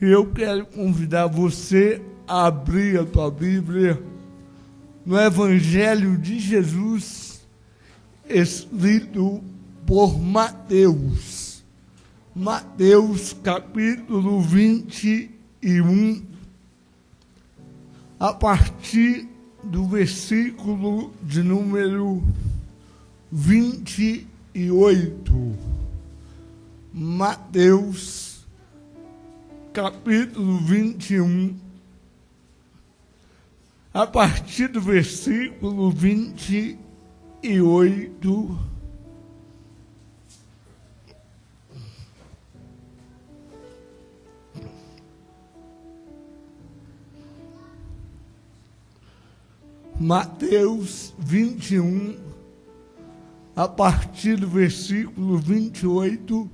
E eu quero convidar você a abrir a tua Bíblia no Evangelho de Jesus, escrito por Mateus. Mateus, capítulo 21, a partir do versículo de número 28. Mateus, capítulo 21, a partir do versículo 28. Mateus 21, a partir do versículo 28.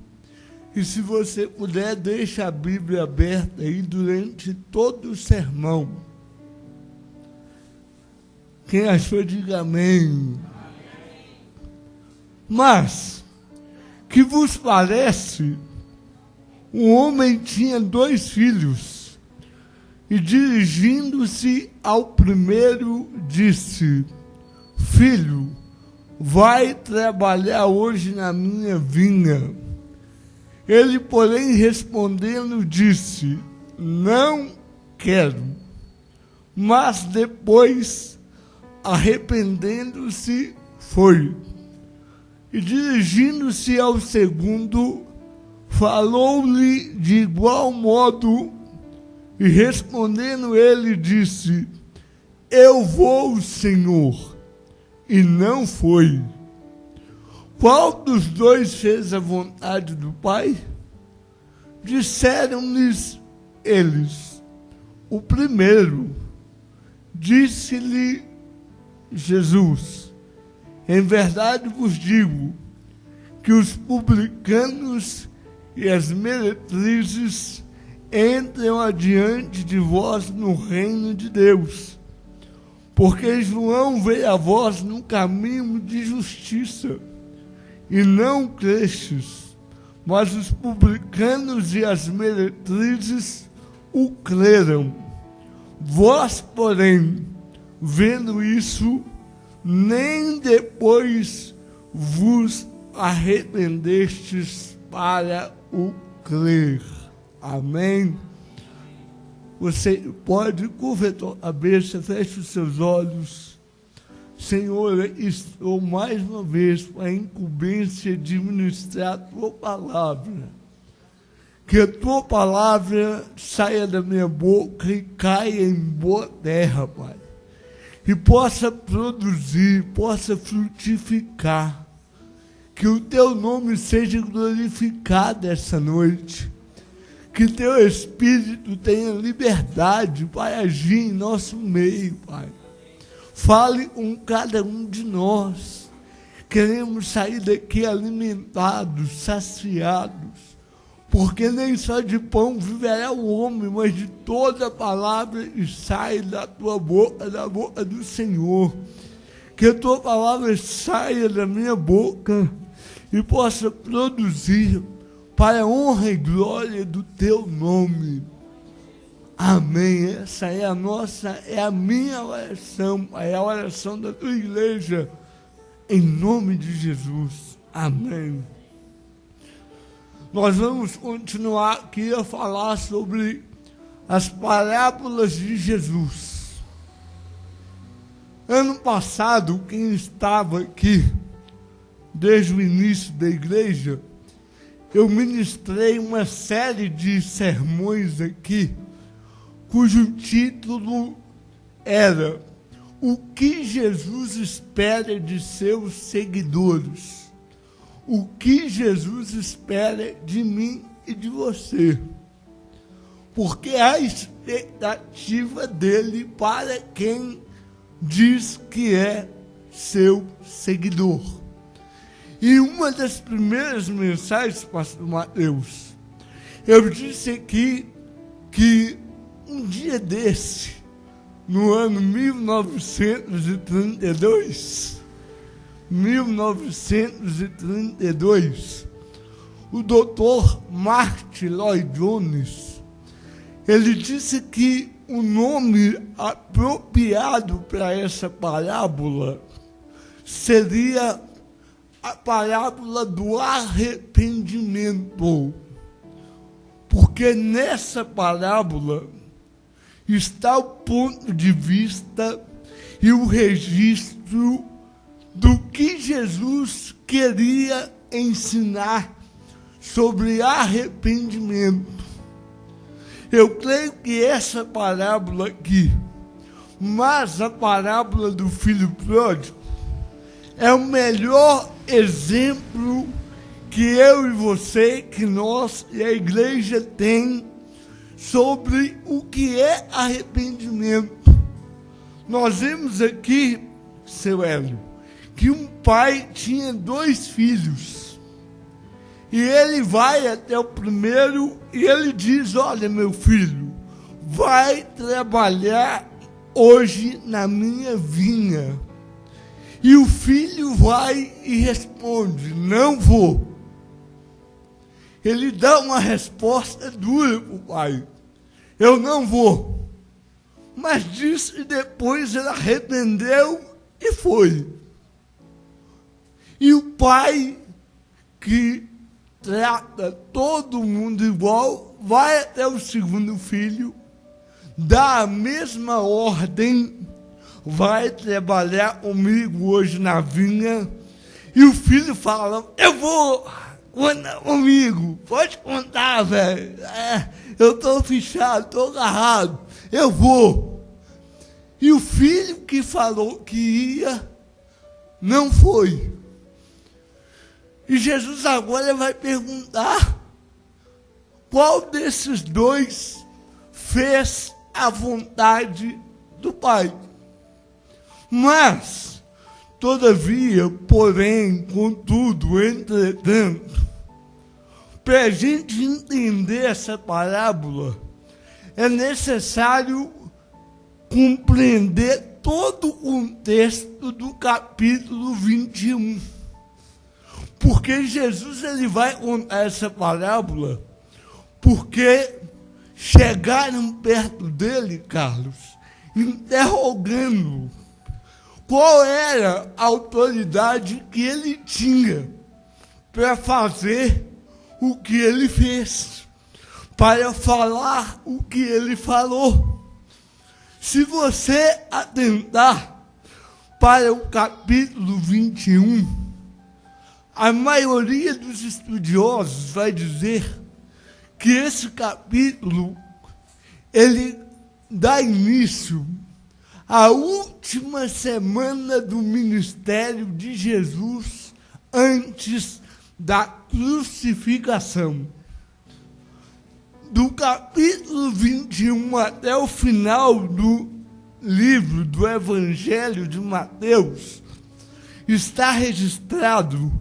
E se você puder, deixa a Bíblia aberta aí durante todo o sermão. Quem achou, diga amém. Mas, que vos parece, um homem tinha 2 filhos, e dirigindo-se ao primeiro, disse: Filho, vai trabalhar hoje na minha vinha. Ele, porém, respondendo, disse: Não quero. Mas depois, arrependendo-se, foi. E dirigindo-se ao segundo, falou-lhe de igual modo, e respondendo ele, disse: Eu vou, Senhor. E não foi. Qual dos 2 fez a vontade do Pai? Disseram-lhes eles: O primeiro. Disse-lhe Jesus: Em verdade vos digo que os publicanos e as meretrizes entram adiante de vós no reino de Deus. Porque João veio a vós no caminho de justiça, e não crestes, mas os publicanos e as meretrizes o creram. Vós, porém, vendo isso, nem depois vos arrependestes para o crer. Amém? Você pode curvar a cabeça, feche os seus olhos. Senhor, estou mais uma vez com a incumbência de ministrar a Tua palavra. Que a Tua palavra saia da minha boca e caia em boa terra, Pai. E possa produzir, possa frutificar. Que o Teu nome seja glorificado essa noite. Que Teu Espírito tenha liberdade para agir em nosso meio, Pai. Fale com cada um de nós. Queremos sair daqui alimentados, saciados, porque nem só de pão viverá o homem, mas de toda a palavra que sai da Tua boca, da boca do Senhor. Que a Tua palavra saia da minha boca e possa produzir para a honra e glória do Teu nome. Amém. Essa é a nossa, é a minha oração, é a oração da Tua igreja, em nome de Jesus. Amém. Nós vamos continuar aqui a falar sobre as parábolas de Jesus. Ano passado, quem estava aqui desde o início da igreja, eu ministrei uma série de sermões aqui, cujo título era: O que Jesus espera de seus seguidores? O que Jesus espera de mim e de você? Porque a expectativa dele para quem diz que é seu seguidor. E uma das primeiras mensagens, pastor Mateus, eu disse aqui que um dia desse, no ano 1932, o doutor Martin Lloyd Jones ele disse que o nome apropriado para essa parábola seria a parábola do arrependimento. Porque nessa parábola está o ponto de vista e o registro do que Jesus queria ensinar sobre arrependimento. Eu creio que essa parábola aqui, mas a parábola do filho pródigo, é o melhor exemplo que eu e você, que nós e a igreja tem sobre o que é arrependimento. Nós vemos aqui, seu Hélio, que um pai tinha 2 filhos. E ele vai até o primeiro e ele diz: olha, meu filho, vai trabalhar hoje na minha vinha. E o filho vai e responde: não vou. Ele dá uma resposta dura para o pai: eu não vou. Mas disse e depois ele arrependeu e foi. E o pai, que trata todo mundo igual, vai até o segundo filho, dá a mesma ordem: vai trabalhar comigo hoje na vinha. E o filho fala: eu vou, conta comigo, pode contar, velho. Eu estou fechado, estou agarrado, eu vou. E o filho que falou que ia, não foi. E Jesus agora vai perguntar: qual desses 2 fez a vontade do Pai? Mas, todavia, porém, contudo, entretanto, para a gente entender essa parábola, é necessário compreender todo o contexto do capítulo 21. Porque Jesus ele vai contar essa parábola porque chegaram perto dele, Carlos, interrogando qual era a autoridade que ele tinha para fazer o que ele fez, para falar o que ele falou. Se você atentar para o capítulo 21, a maioria dos estudiosos vai dizer que esse capítulo, ele dá início à última semana do ministério de Jesus antes da crucificação. Do capítulo 21 até o final do livro do Evangelho de Mateus, está registrado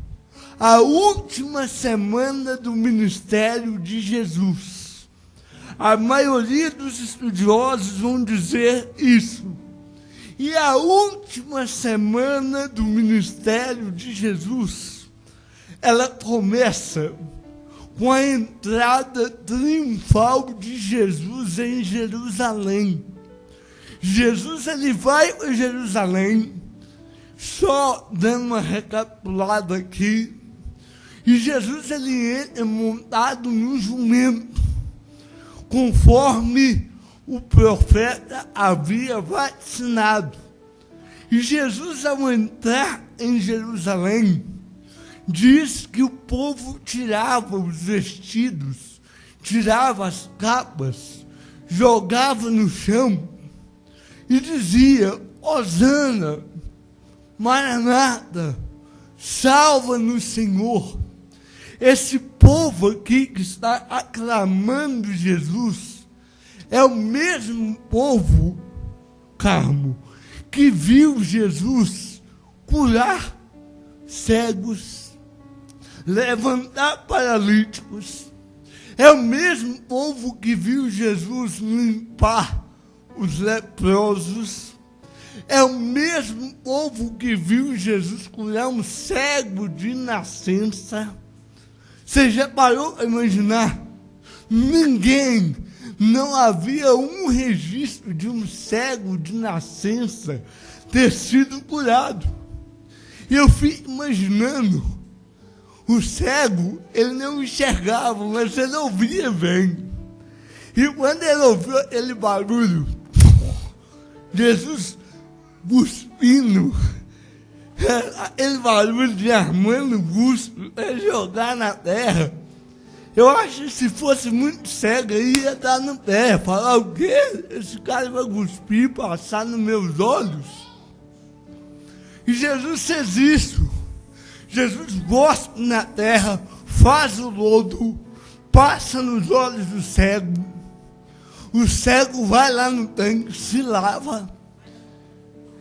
a última semana do ministério de Jesus. A maioria dos estudiosos vão dizer isso. E a última semana do ministério de Jesus, ela começa com a entrada triunfal de Jesus em Jerusalém. Jesus ele vai para Jerusalém, só dando uma recapitulada aqui, e Jesus ele entra montado num jumento, conforme o profeta havia vacinado. E Jesus, ao entrar em Jerusalém, diz que o povo tirava os vestidos, tirava as capas, jogava no chão e dizia: Hosana, Maranata, salva-nos, Senhor. Esse povo aqui que está aclamando Jesus é o mesmo povo, Carmo, que viu Jesus curar cegos, levantar paralíticos. É o mesmo povo que viu Jesus limpar os leprosos. É o mesmo povo que viu Jesus curar um cego de nascença. Você já parou a imaginar? Ninguém não havia um registro de um cego de nascença ter sido curado. E eu fico imaginando, o cego, ele não enxergava, mas ele ouvia bem. E quando ele ouviu aquele barulho, Jesus cuspindo, aquele barulho de armando cuspe, jogar na terra. Eu acho que se fosse muito cego, ia dar no pé, falar o quê? Esse cara vai cuspir, passar nos meus olhos. E Jesus fez isso. Jesus gosta na terra, faz o lodo, passa nos olhos do cego. O cego vai lá no tanque, se lava.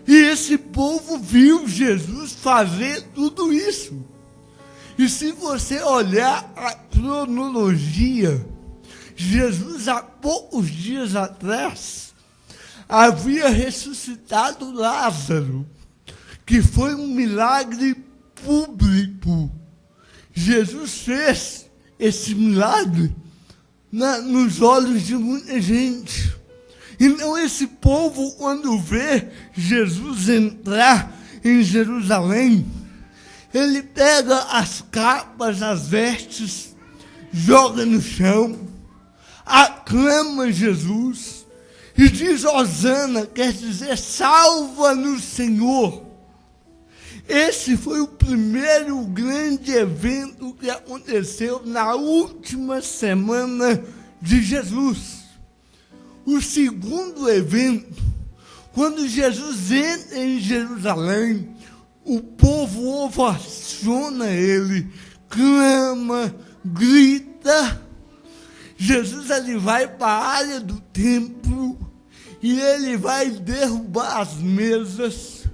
E esse povo viu Jesus fazer tudo isso. E se você olhar a cronologia, Jesus há poucos dias atrás havia ressuscitado Lázaro, que foi um milagre público. Jesus fez esse milagre nos olhos de muita gente. Então esse povo, quando vê Jesus entrar em Jerusalém, ele pega as capas, as vestes, joga no chão, aclama Jesus e diz Hosana, quer dizer, salva-nos, Senhor. Esse foi o primeiro grande evento que aconteceu na última semana de Jesus. O segundo evento, quando Jesus entra em Jerusalém, o povo ovaciona ele, clama, grita. Jesus ele vai para a área do templo e ele vai derrubar as mesas,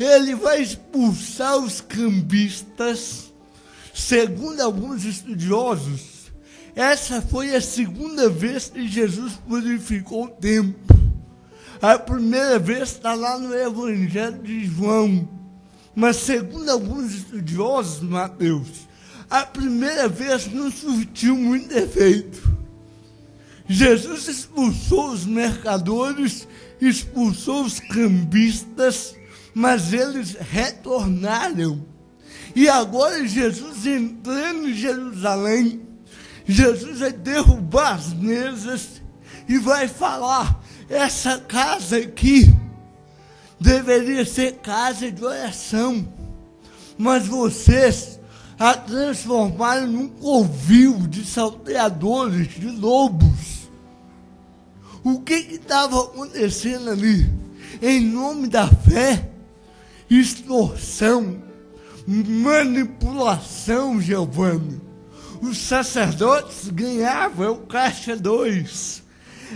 ele vai expulsar os cambistas. Segundo alguns estudiosos, essa foi a segunda vez que Jesus purificou o templo. A primeira vez está lá no Evangelho de João. Mas segundo alguns estudiosos, Mateus, a primeira vez não surtiu muito efeito. Jesus expulsou os mercadores, expulsou os cambistas, mas eles retornaram. E agora Jesus entrando em Jerusalém, Jesus vai derrubar as mesas e vai falar, essa casa aqui deveria ser casa de oração, mas vocês a transformaram num covil de salteadores, de lobos. O que estava acontecendo ali? Em nome da fé, extorsão, manipulação, Giovanni. Os sacerdotes ganhavam o caixa 2.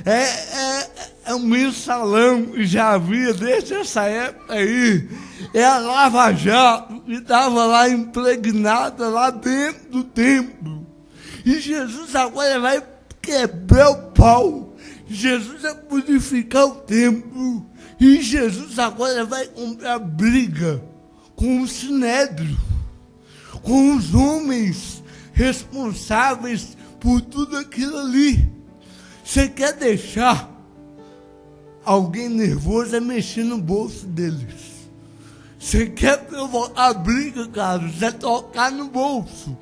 É um mensalão que já havia desde essa época aí. É a Lava Jato que estava lá impregnada lá dentro do templo. E Jesus agora vai quebrar o pau. Jesus vai purificar o templo. E Jesus agora vai comprar briga com o Sinédrio, com os homens responsáveis por tudo aquilo ali. Você quer deixar alguém nervoso, é mexer no bolso deles. Você quer provocar briga, cara, é tocar no bolso.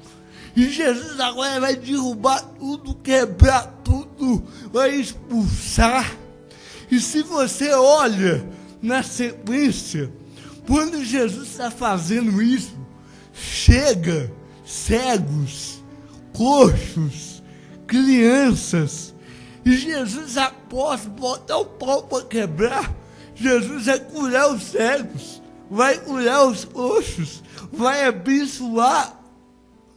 E Jesus agora vai derrubar tudo, quebrar tudo, vai expulsar. E se você olha na sequência, quando Jesus está fazendo isso, chega cegos, coxos, crianças. E Jesus, após botar o pau para quebrar, Jesus vai curar os cegos, vai curar os coxos, vai abençoar,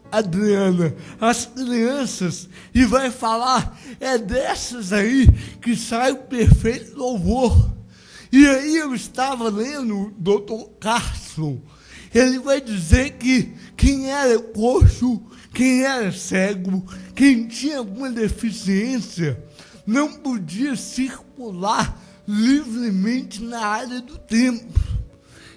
Adriana, as crianças, e vai falar, é dessas aí que sai o perfeito louvor. E aí eu estava lendo o Dr. Carson, ele vai dizer que quem era coxo, quem era cego, quem tinha alguma deficiência, não podia circular livremente na área do templo.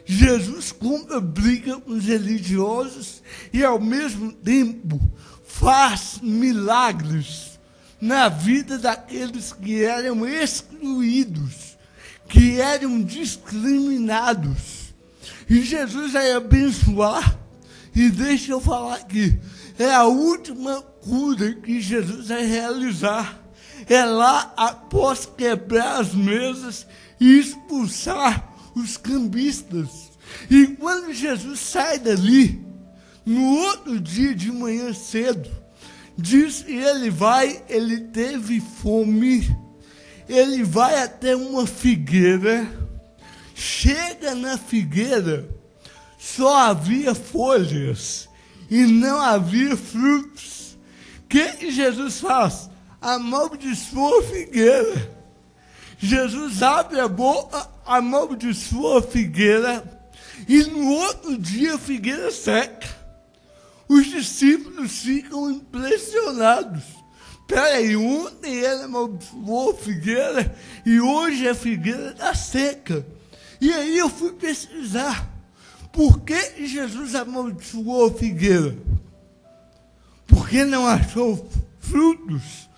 Jesus compra briga com os religiosos e, ao mesmo tempo, faz milagres na vida daqueles que eram excluídos, que eram discriminados. E Jesus vai abençoar. E deixa eu falar aqui, é a última cura que Jesus vai realizar. É lá após quebrar as mesas e expulsar os cambistas. E quando Jesus sai dali, no outro dia de manhã cedo, diz que ele teve fome, ele vai até uma figueira, chega na figueira, só havia folhas e não havia frutos. O que Jesus faz? Amaldiçoa a figueira. Jesus abre a boca, amaldiçoa a figueira, e no outro dia a figueira seca. Os discípulos ficam impressionados. Peraí, ontem ele amaldiçoou a figueira e hoje a figueira está seca. E aí eu fui pesquisar. Por que Jesus amaldiçoou a figueira? Porque não achou frutos.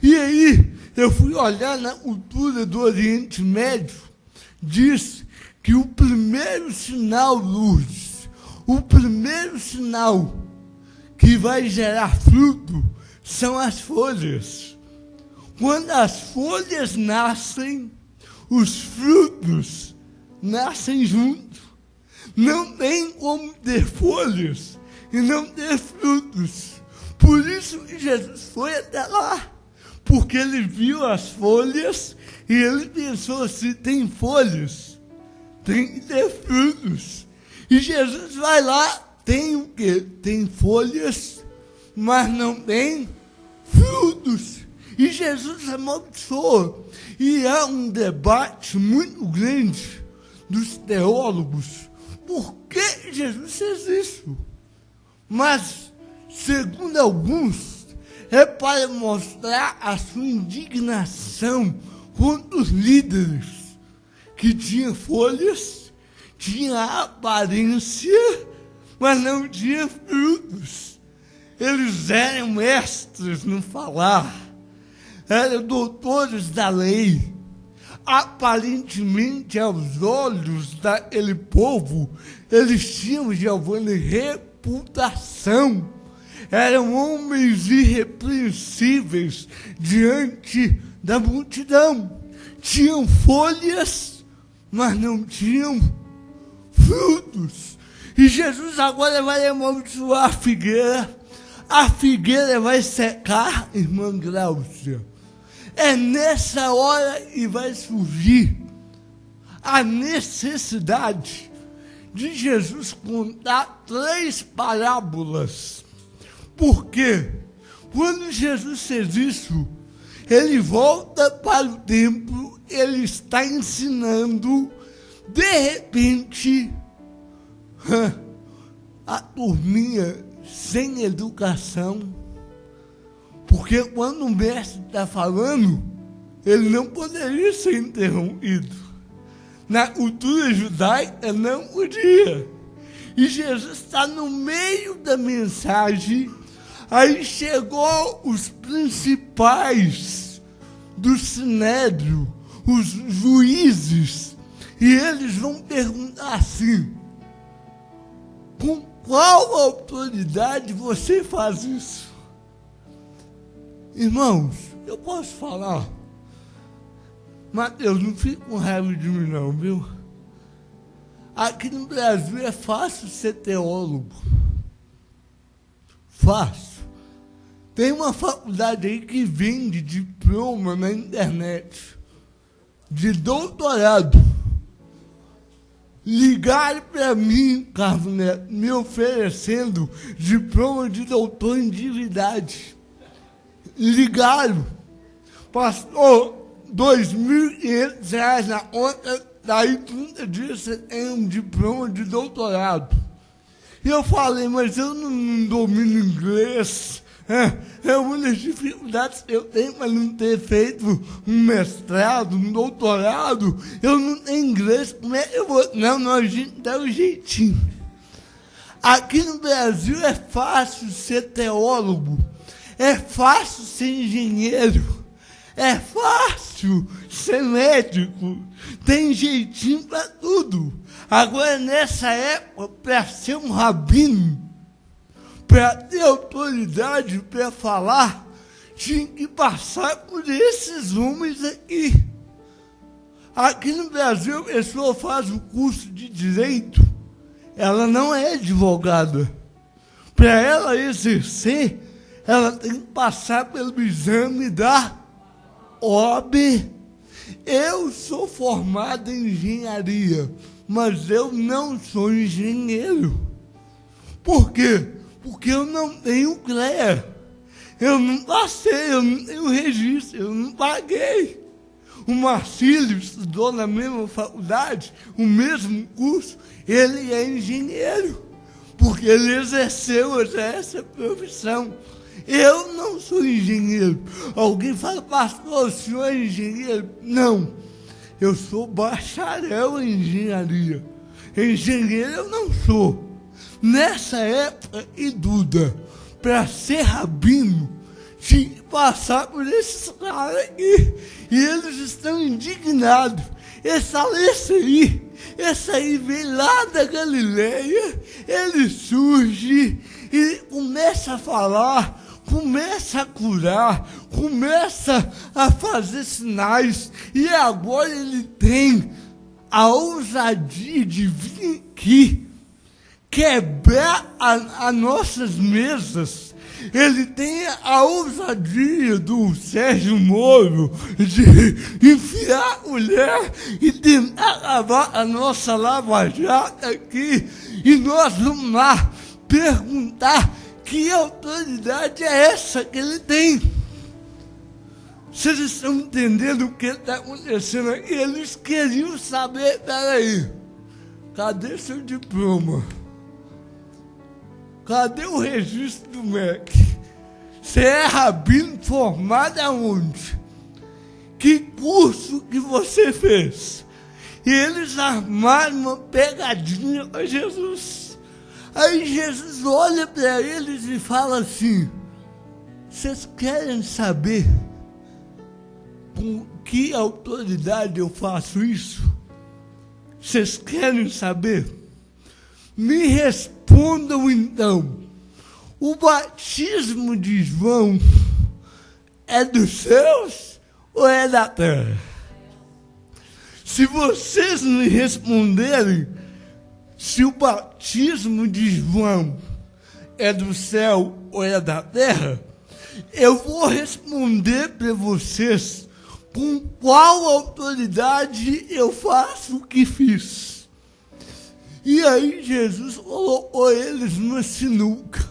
E aí eu fui olhar na cultura do Oriente Médio, diz que o primeiro sinal, Lourdes, o primeiro sinal que vai gerar fruto são as folhas. Quando as folhas nascem, os frutos nascem juntos. Não tem como ter folhas e não ter frutos. Por isso que Jesus foi até lá, porque ele viu as folhas e ele pensou assim, tem folhas, tem que ter frutos. E Jesus vai lá, tem o quê? Tem folhas, mas não tem frutos. E Jesus amaldiçoou. E há um debate muito grande dos teólogos. Por que Jesus fez isso? Mas, segundo alguns, é para mostrar a sua indignação contra os líderes que tinham folhas, tinha aparência, mas não tinha frutos. Eles eram mestres no falar, eram doutores da lei. Aparentemente, aos olhos daquele povo, eles tinham, Giovanni, reputação. Eram homens irrepreensíveis diante da multidão. Tinham folhas, mas não tinham frutos. E Jesus agora vai amaldiçoar a figueira. A figueira vai secar, irmã Gláucia. É nessa hora que vai surgir a necessidade de Jesus contar 3 parábolas. Porque quando Jesus fez isso, ele volta para o templo, ele está ensinando, de repente, a turminha sem educação, porque quando o mestre está falando, ele não poderia ser interrompido. Na cultura judaica não podia. E Jesus está no meio da mensagem, aí chegou os principais do Sinédrio, os juízes, e eles vão perguntar assim, com qual autoridade você faz isso? Irmãos, eu posso falar? Mateus, não fica com raiva de mim não, viu? Aqui no Brasil é fácil ser teólogo. Fácil. Tem uma faculdade aí que vende diploma na internet, de doutorado. Ligaram para mim, Carlos Neto, me oferecendo diploma de doutor em divindade. Ligaram. Pastor, R$2.500 na conta, daí 30 dias você tem um diploma de doutorado. E eu falei, mas eu não domino inglês. É uma das dificuldades que eu tenho para não ter feito um mestrado, um doutorado. Eu não tenho inglês, como é que eu vou? Não, a gente dá um jeitinho. Aqui no Brasil é fácil ser teólogo. É fácil ser engenheiro. É fácil ser médico. Tem jeitinho para tudo. Agora, nessa época, para ser um rabino, para ter autoridade para falar, tinha que passar por esses homens aqui. Aqui no Brasil, a pessoa faz o curso de direito, ela não é advogada. Para ela exercer, ela tem que passar pelo exame da OAB. Eu sou formado em engenharia, mas eu não sou engenheiro. Por quê? Porque eu não tenho CREA. Eu não passei, eu não tenho registro, eu não paguei. O Marcílio estudou na mesma faculdade, o mesmo curso, ele é engenheiro, porque ele exerceu essa profissão. Eu não sou engenheiro. Alguém fala, pastor, o senhor é engenheiro? Não, eu sou bacharel em engenharia. Engenheiro eu não sou. Nessa época, e Duda, para ser rabino, tinha que passar por esses caras aqui. E eles estão indignados. Essa aí vem lá da Galileia, ele surge e começa a falar, começa a curar, começa a fazer sinais. E agora ele tem a ousadia de vir aqui quebrar as nossas mesas. Ele tem a ousadia do Sérgio Moro de enfiar a colher e tentar lavar a nossa lava-jato aqui. E nós vamos lá perguntar que autoridade é essa que ele tem. Vocês estão entendendo o que está acontecendo aqui? Eles queriam saber, peraí, cadê seu diploma? Cadê o registro do MEC? Você é rabino formado aonde? Que curso que você fez? E eles armaram uma pegadinha para Jesus. Aí Jesus olha para eles e fala assim, vocês querem saber com que autoridade eu faço isso? Vocês querem saber? Me respondam então, o batismo de João é dos céus ou é da terra? Se vocês me responderem se o batismo de João é do céu ou é da terra, eu vou responder para vocês com qual autoridade eu faço o que fiz. E aí Jesus colocou eles numa sinuca.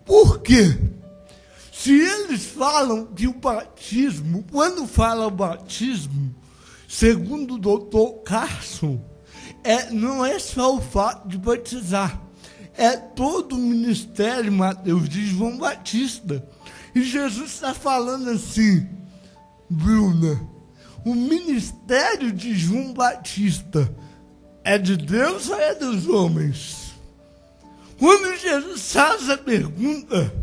Por quê? Se eles falam que o batismo, quando fala o batismo, segundo o doutor Carson, não é só o fato de batizar, é todo o ministério, Mateus, de João Batista. E Jesus está falando assim, Bruna, o ministério de João Batista é de Deus ou é dos homens? Quando Jesus faz a pergunta,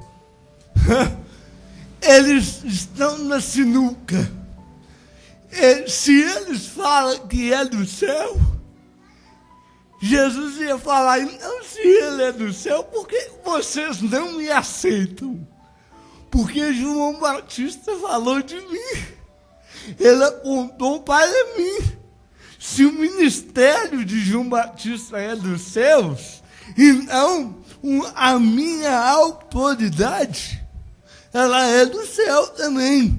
eles estão na sinuca. Se eles falam que é do céu, Jesus ia falar, então se ele é do céu, por que vocês não me aceitam? Porque João Batista falou de mim. Ele apontou para mim. Se o ministério de João Batista é dos céus, então a minha autoridade, ela é do céu também.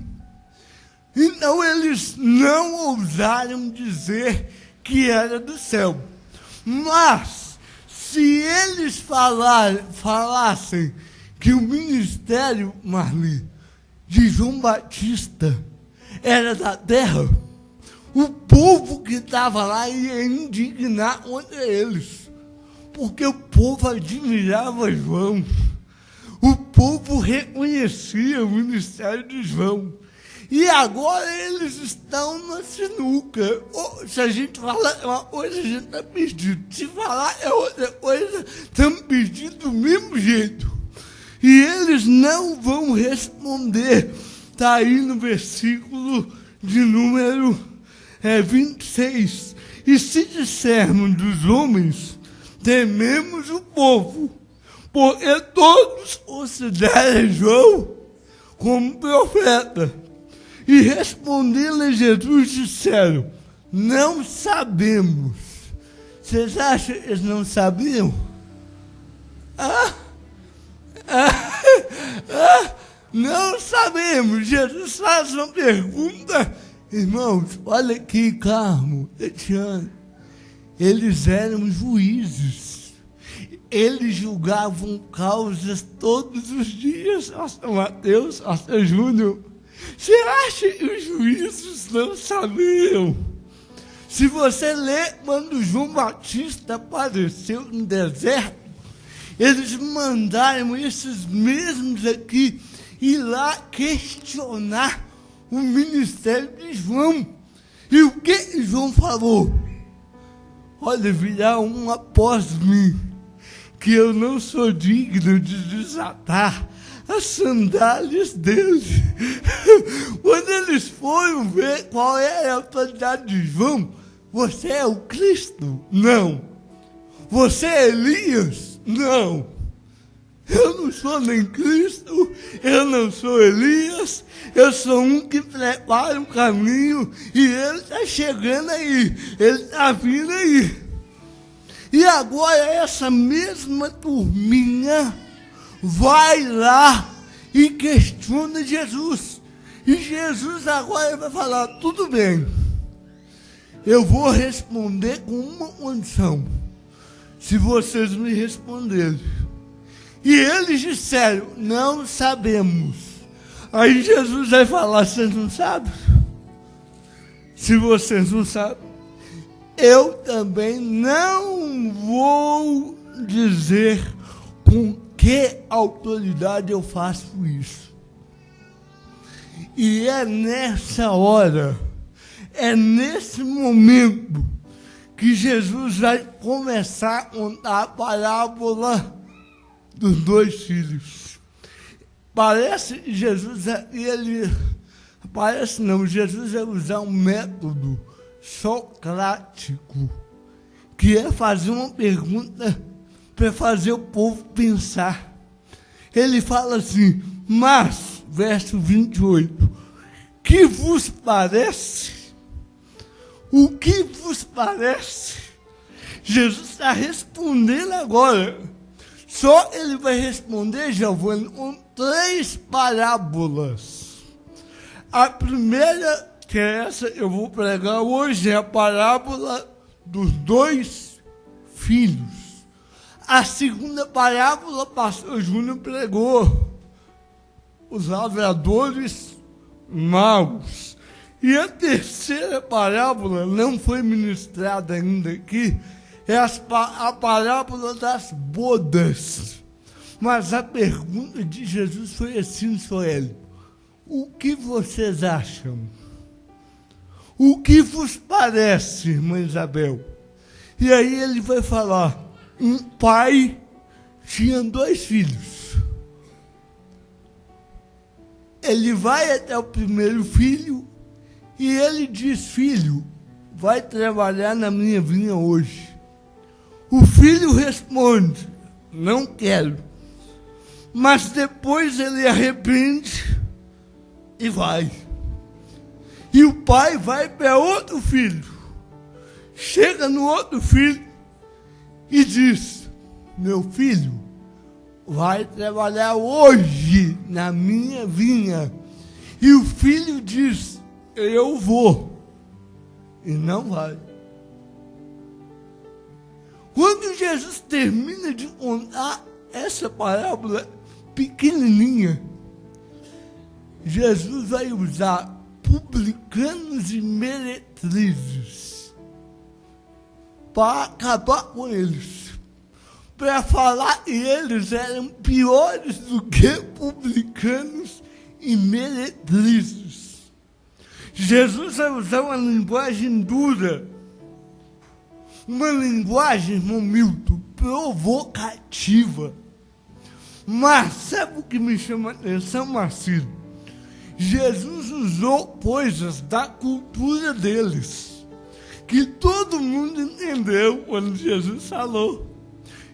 Então eles não ousaram dizer que era do céu. Mas, se eles falassem que o ministério, Marli, de João Batista era da terra, o povo que estava lá ia indignar contra eles, porque o povo admirava João, o povo reconhecia o ministério de João, e agora eles estão na sinuca. Se a gente falar uma coisa, a gente está pedindo, se falar é outra coisa, estamos pedindo do mesmo jeito. E eles não vão responder. Está aí no versículo de número 26. E se dissermos dos homens, tememos o povo, porque todos consideram João como profeta. E respondendo-lhe Jesus, disseram: não sabemos. Vocês acham que eles não sabiam? Não sabemos. Jesus faz uma pergunta. Irmãos, olha aqui, Carmo, Etiane. Eles eram juízes. Eles julgavam causas todos os dias. Pastor Mateus, Pastor Júnior. Você acha que os juízes não sabiam? Se você ler quando João Batista apareceu no deserto, eles mandaram esses mesmos aqui ir lá questionar o ministério de João. E o que João falou? Olha, virá um após mim, que eu não sou digno de desatar as sandálias dele. Quando eles foram ver qual era a autoridade de João: você é o Cristo? Não. Você é Elias? Não. Eu não sou nem Cristo, eu não sou Elias, eu sou um que prepara um caminho e ele está chegando aí, ele está vindo aí. E agora essa mesma turminha vai lá e questiona Jesus. E Jesus agora vai falar: tudo bem, eu vou responder com uma condição. Se vocês me responderem. E eles disseram: não sabemos. Aí Jesus vai falar: vocês não sabem? Se vocês não sabem, eu também não vou dizer com que autoridade eu faço isso. E é nessa hora, é nesse momento, que Jesus vai começar a contar a parábola dos 2 filhos. Parece que Jesus, Jesus vai usar um método socrático, que é fazer uma pergunta para fazer o povo pensar. Ele fala assim: mas, verso 28, que vos parece? O que vos parece? Jesus está respondendo agora. Só ele vai responder, Giovanni, com 3 parábolas. A primeira, que é essa que eu vou pregar hoje, é a parábola dos 2 filhos. A segunda parábola, o pastor Júnior pregou: os lavradores maus. E a terceira parábola não foi ministrada ainda aqui, é a parábola das bodas. Mas a pergunta de Jesus foi assim, Soeli: o que vocês acham? O que vos parece, irmã Isabel? E aí ele vai falar: um pai tinha 2 filhos. Ele vai até o primeiro filho e ele diz: filho, vai trabalhar na minha vinha hoje. O filho responde: não quero. Mas depois ele arrepende e vai. E o pai vai para outro filho. Chega no outro filho e diz: meu filho, vai trabalhar hoje na minha vinha. E o filho diz: eu vou. E não vai. Quando Jesus termina de contar essa parábola pequenininha, Jesus vai usar publicanos e meretrizes para acabar com eles, para falar que eles eram piores do que publicanos e meretrizes. Jesus vai usar uma linguagem dura, uma linguagem, irmão Milton, provocativa, Mas sabe o que me chama a atenção, Marcelo? Jesus usou coisas da cultura deles, que todo mundo entendeu quando Jesus falou.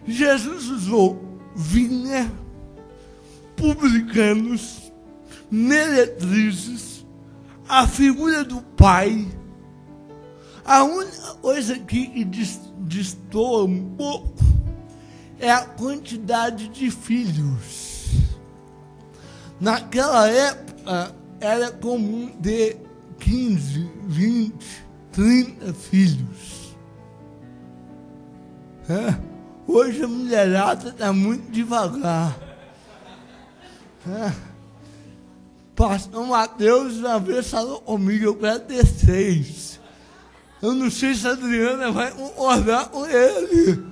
Jesus usou vinha, publicanos, meretrizes, a figura do pai. A única coisa aqui que destoa um pouco é a quantidade de filhos. Naquela época era comum ter 15, 20, 30 filhos. Hoje a mulherada está muito devagar. Pastor Mateus uma vez falou comigo, eu quero ter 6. Eu não sei se a Adriana vai concordar com ele.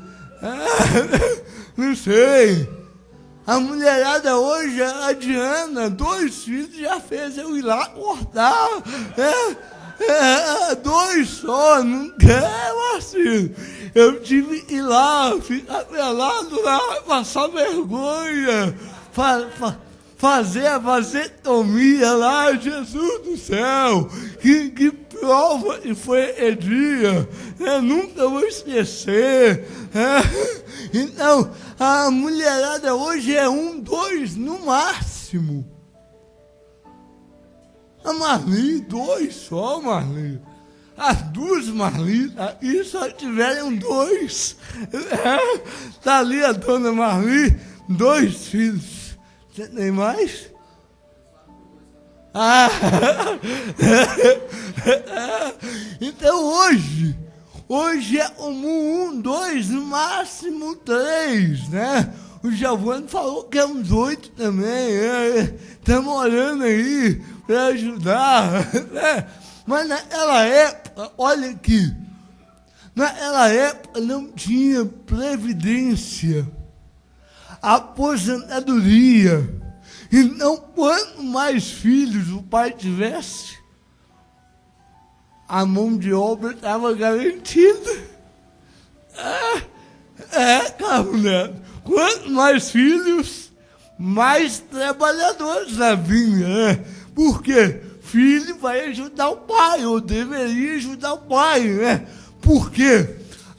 Não sei. A mulherada hoje, a Diana, 2 filhos já fez eu ir lá cortar. 2 só, não quero assim. Eu tive que ir lá, ficar pelado lá, passar vergonha, fazer a vasectomia lá, Jesus do céu, que prova que foi aquele dia, nunca vou esquecer. Então, a mulherada hoje é 1, 2 no máximo. A Marli, 2 só, Marli. As 2 Marli aqui só tiveram 2. Está ali a dona Marli, 2 filhos. Você tem mais? Então hoje é comum 1, 2, no máximo 3, né? O Giovanni falou que é uns 8 também, estamos orando aí para ajudar, né? Mas naquela época, olha aqui, naquela época não tinha previdência, aposentadoria. Então, quanto mais filhos o pai tivesse, a mão de obra estava garantida. Carlos Neto, quanto mais filhos, mais trabalhadores havia, né? Por quê? Filho vai ajudar o pai, ou deveria ajudar o pai, né? Porque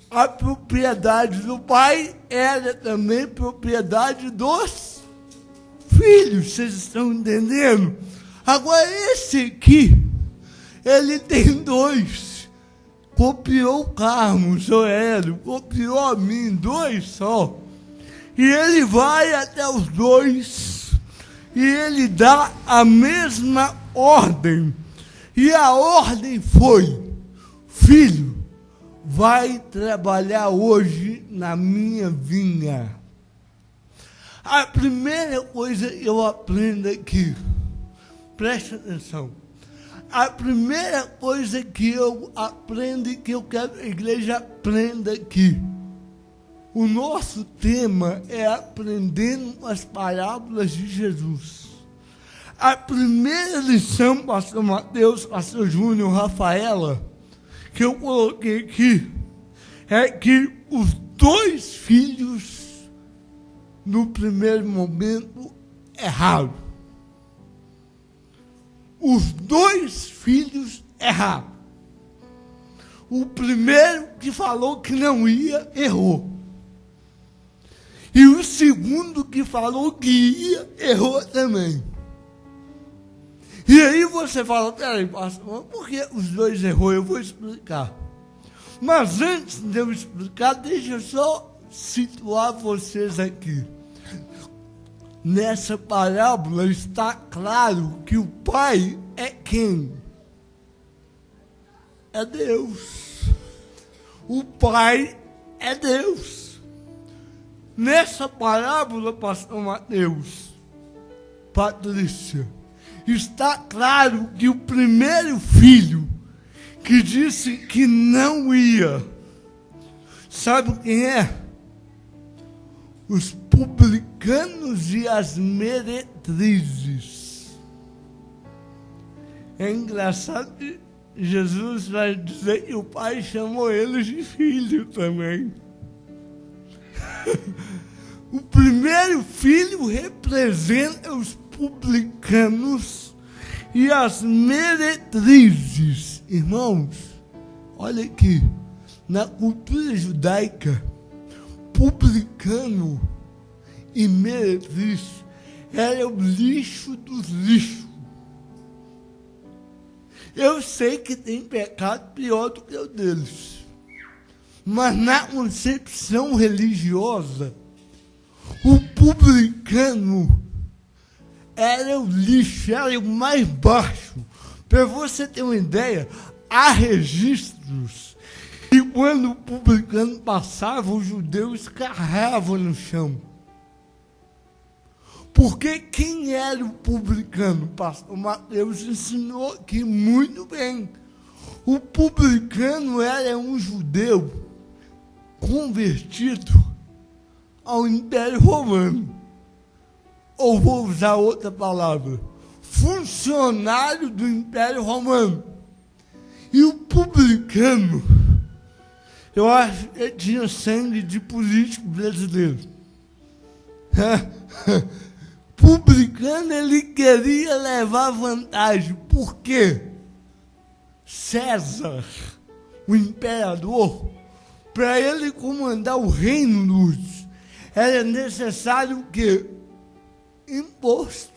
a propriedade do pai era também propriedade dos filhos, vocês estão entendendo? Agora esse aqui, ele tem 2, copiou o Carmo, o Hélio, copiou a mim, 2 só, e ele vai até os 2, e ele dá a mesma ordem, e a ordem foi: filho, vai trabalhar hoje na minha vinha. A primeira coisa que eu aprendo aqui, preste atenção, a primeira coisa que eu aprendo e que eu quero que a igreja aprenda aqui, o nosso tema é aprendendo as parábolas de Jesus. A primeira lição, pastor Mateus, pastor Júnior, Rafaela, que eu coloquei aqui, é que os 2 filhos, no primeiro momento, erraram. Os 2 filhos erraram. O primeiro que falou que não ia, errou. E o segundo que falou que ia, errou também. E aí você fala, peraí, pastor, por que os 2 errou? Eu vou explicar. Mas antes de eu explicar, deixa eu só situar vocês aqui. Nessa parábola está claro que o pai é quem? É Deus. O pai é Deus. Nessa parábola, pastor Mateus, Patrícia, está claro que o primeiro filho que disse que não ia, sabe quem é? Os publicanos e as meretrizes. É engraçado que Jesus vai dizer que o pai chamou eles de filho também. O primeiro filho representa os publicanos e as meretrizes. Irmãos, olha aqui, na cultura judaica, publicano e meretriz era o lixo dos lixos. Eu sei que tem pecado pior do que o deles, mas na concepção religiosa, o publicano era o lixo, era o mais baixo. Para você ter uma ideia, há registros que quando o publicano passava, os judeus escarravam no chão. Porque quem era o publicano? Pastor Mateus ensinou aqui muito bem. O publicano era um judeu convertido ao Império Romano. Ou vou usar outra palavra, funcionário do Império Romano. E o publicano, eu acho que tinha sangue de político brasileiro. Publicano, ele queria levar vantagem. Por quê? César, o imperador, para ele comandar o reino dos, era necessário o quê? Imposto.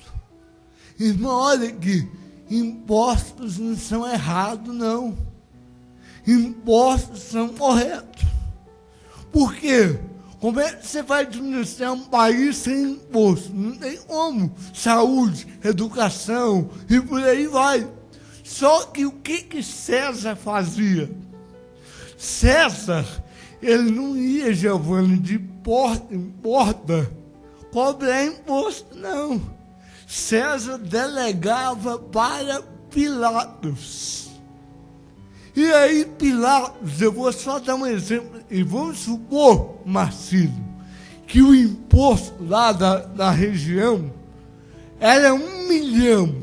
Irmão, olha aqui, impostos não são errados, não. Impostos são corretos. Por quê? Como é que você vai administrar um país sem imposto? Não tem como. Saúde, educação e por aí vai. Só que o que César fazia? César, ele não ia, Giovanni, de porta em porta cobrar imposto, não. César delegava para Pilatos. E aí, Pilatos, eu vou só dar um exemplo, e vamos supor, Marcílio, que o imposto lá da região era 1 milhão.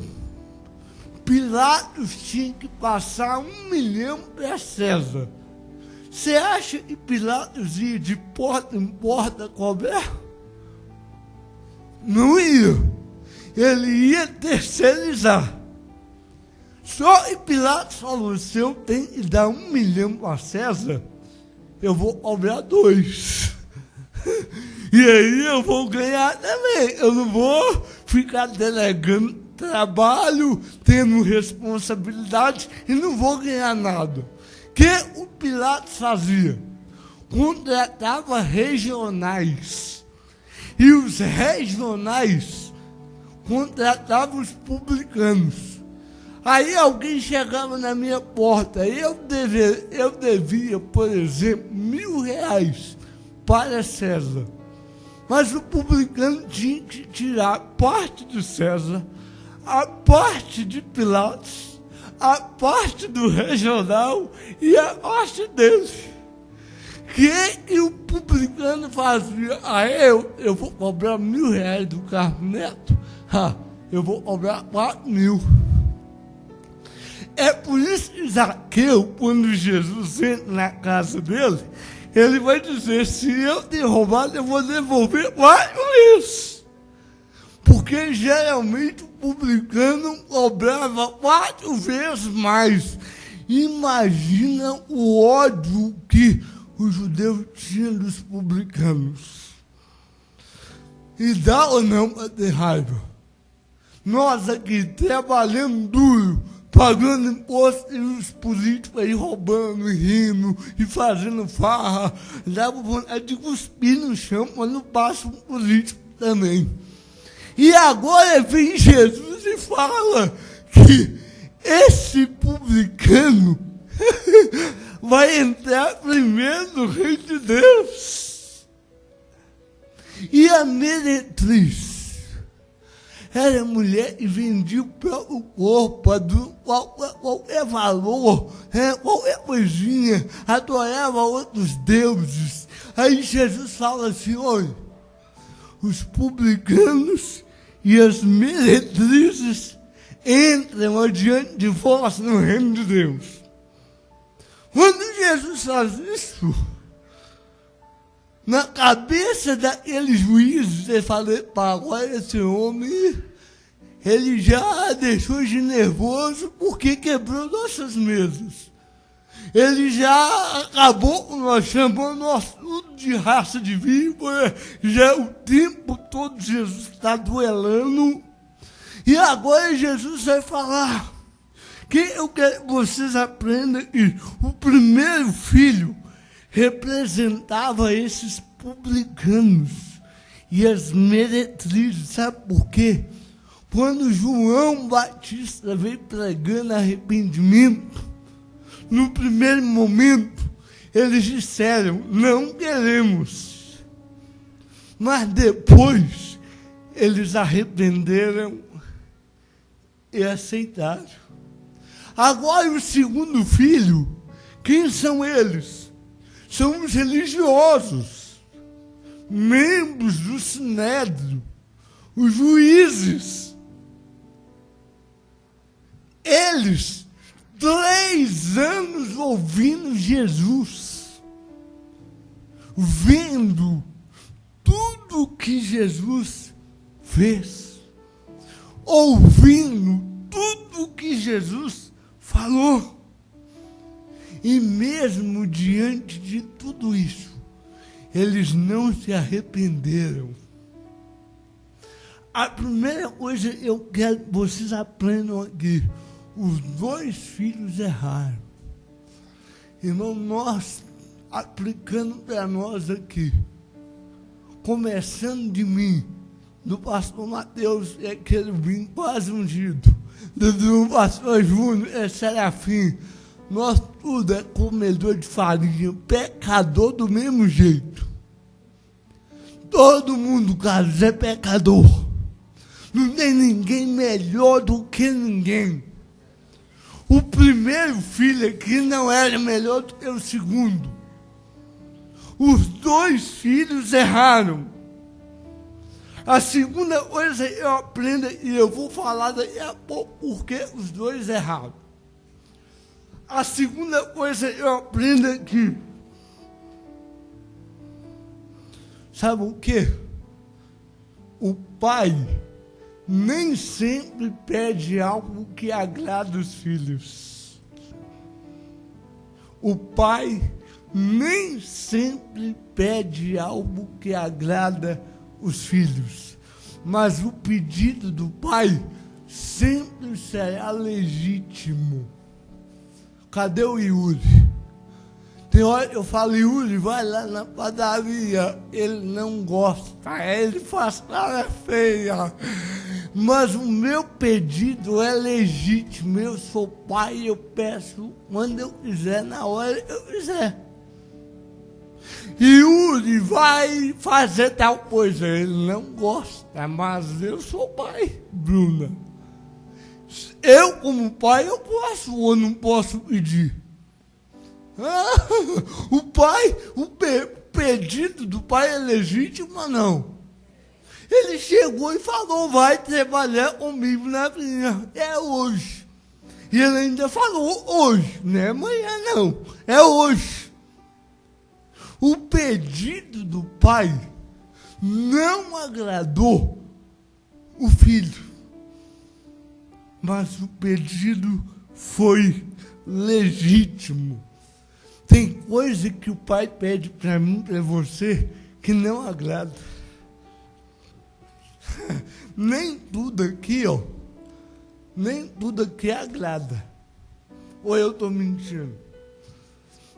Pilatos tinha que passar 1 milhão para César. Você acha que Pilatos ia de porta em porta cobrar? Não ia. Ele ia terceirizar. Só que Pilatos falou, se eu tenho que dar 1 milhão para César, eu vou cobrar 2. E aí eu vou ganhar também. Eu não vou ficar delegando trabalho, tendo responsabilidade e não vou ganhar nada. O que o Pilatos fazia? Contratava regionais. E os regionais contratavam os publicanos. Aí alguém chegava na minha porta, eu devia, por exemplo, R$1.000 para César. Mas o publicano tinha que tirar parte do César, a parte de Pilatos, a parte do regional e a parte dele. Que o publicano fazia? Eu vou cobrar R$1.000 do Carlos Neto, eu vou cobrar 4.000. É por isso que Zaqueu, quando Jesus entra na casa dele, ele vai dizer, se eu ter roubado, eu vou devolver 4 vezes. Porque geralmente o publicano cobrava 4 vezes mais. Imagina o ódio que os judeus tinham dos publicanos. E dá ou não para ter raiva? Nós aqui trabalhando duro, pagando imposto e os políticos aí roubando, rindo e fazendo farra, dava vontade de cuspir no chão quando passa um político também. E agora vem Jesus e fala que esse publicano vai entrar primeiro no reino de Deus. E a meretriz era mulher e vendia o próprio corpo, qualquer valor, qualquer coisinha, adorava outros deuses. Aí Jesus fala assim, olha, os publicanos e as meretrizes entram adiante de vós no reino de Deus. Quando Jesus faz isso, Na cabeça daqueles juízes, ele falou, agora esse homem, ele já deixou de nervoso porque quebrou nossas mesas. Ele já acabou com nós, chamou nós tudo de raça de víbora, já o tempo todo Jesus está duelando. E agora Jesus vai falar que eu quero que vocês aprendam que o primeiro filho representava esses publicanos e as meretrizes. Sabe por quê? Quando João Batista veio pregando arrependimento, no primeiro momento, eles disseram, não queremos. Mas depois, eles arrependeram e aceitaram. Agora, o segundo filho, quem são eles? São os religiosos, membros do Sinédrio, os juízes. Eles, 3 anos ouvindo Jesus, vendo tudo que Jesus fez, ouvindo tudo que Jesus falou. E mesmo diante de tudo isso, eles não se arrependeram. A primeira coisa que eu quero que vocês aprendam aqui, os 2 filhos erraram. Irmão, nós, aplicando para nós aqui, começando de mim, do pastor Mateus, é querubim quase ungido, do pastor Júnior, é serafim, nós tudo é comedor de farinha, pecador do mesmo jeito. Todo mundo, Carlos, é pecador. Não tem ninguém melhor do que ninguém. O primeiro filho aqui não era melhor do que o segundo. Os 2 filhos erraram. A segunda coisa eu aprendo, e eu vou falar daqui a pouco porque os 2 erraram. A segunda coisa eu aprendo aqui. Sabe o quê? O pai nem sempre pede algo que agrada os filhos. O pai nem sempre pede algo que agrada os filhos. Mas o pedido do pai sempre será legítimo. Cadê o Yuri? Tem hora que eu falo, Yuri, vai lá na padaria. Ele não gosta, ele faz cara feia. Mas o meu pedido é legítimo. Eu sou pai, eu peço quando eu quiser, na hora que eu quiser. Yuri vai fazer tal coisa. Ele não gosta, mas eu sou pai, Bruna. Eu, como pai, eu posso ou não posso pedir? O pedido do pai é legítimo ou não? Ele chegou e falou, vai trabalhar comigo na vinha. É hoje. E ele ainda falou hoje, não é amanhã não, é hoje. O pedido do pai não agradou o filho. Mas o pedido foi legítimo. Tem coisa que o pai pede para mim, para você, que não agrada. Nem tudo aqui, nem tudo aqui agrada. Ou eu estou mentindo?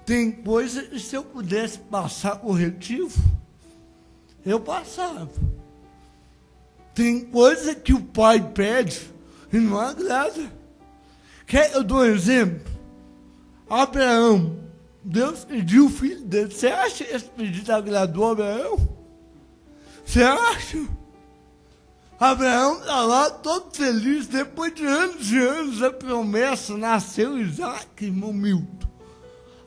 Tem coisa que se eu pudesse passar corretivo, eu passava. Tem coisa que o pai pede e não agrada. Quer eu dou um exemplo? Abraão, Deus pediu o filho dele. Você acha que esse pedido agradou a Abraão? Você acha? Abraão está lá todo feliz, depois de anos, a promessa, nasceu Isaac, irmão Milton.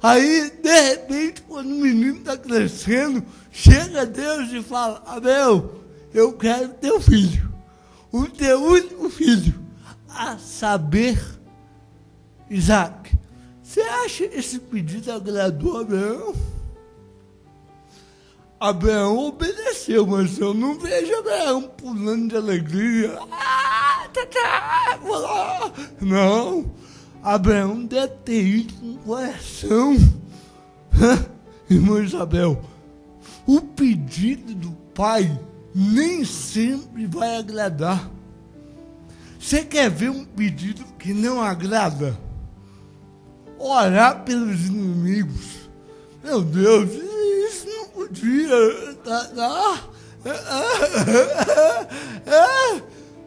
Aí, de repente, quando o menino está crescendo, chega Deus e fala, Abel, eu quero teu filho, o teu único filho, a saber, Isaac. Você acha esse pedido agradou a Abraão? Abraão obedeceu, mas eu não vejo Abraão pulando de alegria. Não, Abraão deve ter ido com o coração. Irmã Isabel, o pedido do pai nem sempre vai agradar. Você quer ver um pedido que não agrada? Orar pelos inimigos. Meu Deus, isso não podia.